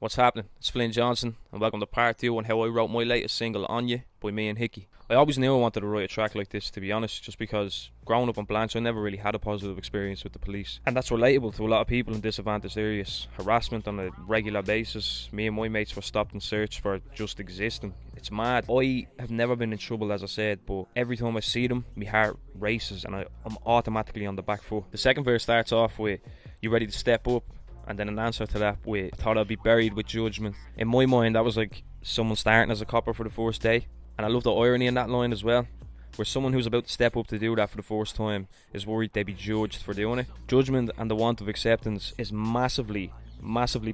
What's happening? It's Flynn Johnson, and welcome to part 2 on how I wrote my latest single, On You, by me and Hickey. I always knew I wanted to write a track like this, to be honest, just because growing up on Blanche, I never really had a positive experience with the police. And that's relatable to a lot of people in disadvantaged areas. Harassment on a regular basis. Me and my mates were stopped and searched for just existing. It's mad. I have never been in trouble, as I said, but every time I see them, my heart races and I'm automatically on the back foot. The second verse starts off with, "You ready to step up?" And then an answer to that with, "Thought I'd be buried with judgment." In my mind, that was like someone starting as a copper for the first day. And I love the irony in that line as well, where someone who's about to step up to do that for the first time is worried they'd be judged for doing it. Judgment and the want of acceptance is massively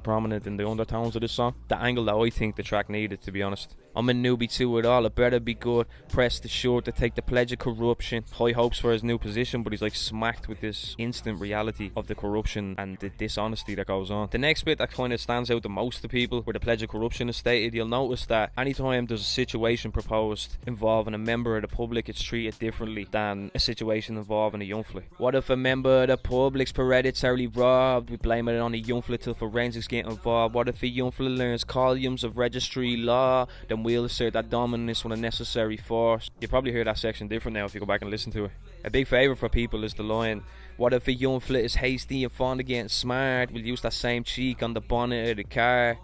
prominent in the undertones of this song. The angle that I think the track needed, to be honest. I'm a newbie to it all, it better be good. Press the short to take the pledge of corruption. High hopes for his new position, but he's like smacked with this instant reality of the corruption and the dishonesty that goes on. The next bit that kind of stands out the most to people, where the pledge of corruption is stated, you'll notice that anytime there's a situation proposed involving a member of the public, it's treated differently than a situation involving a young fella. What if a member of the public's hereditarily robbed? We blame it on a young fella till forensics get involved. What if a young fella learns columns of registry law? Then we'll assert that dominance with a necessary force. You probably hear that section different now if you go back and listen to it. A big favourite for people is the line, "What if a young fella is hasty and fond of getting smart? We'll use that same cheek on the bonnet of the car."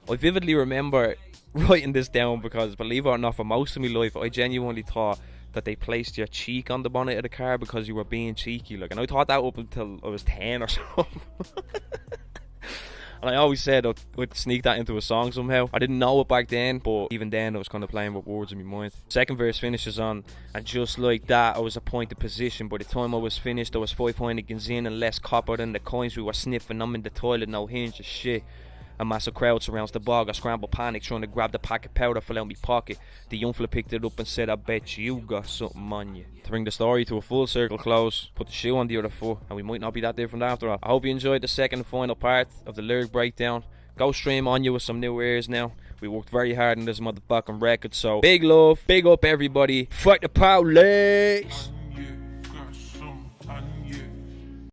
I vividly remember writing this down because, believe it or not, for most of my life I genuinely thought that they placed your cheek on the bonnet of the car because you were being cheeky, and I thought that up until I was 10 or something. And I always said I'd sneak that into a song somehow. I didn't know it back then, but even then I was kind of playing with words in my mind. Second verse finishes on, "And just like that I was appointed position. By the time I was finished I was 500 guns in and less copper than the coins we were sniffing. I'm in the toilet, no hinge or shit. A massive crowd surrounds the bog. I scramble panic trying to grab the pack of powder fell out my pocket. The young fella picked it up and said, 'I bet you got something on you.'" To bring the story to a full circle close, put the shoe on the other foot, and we might not be that different after all. I hope you enjoyed the second and final part of the lyric breakdown. Go stream On You with some new ears now. We worked very hard on this motherfucking record, so big love, big up everybody. Fuck the police.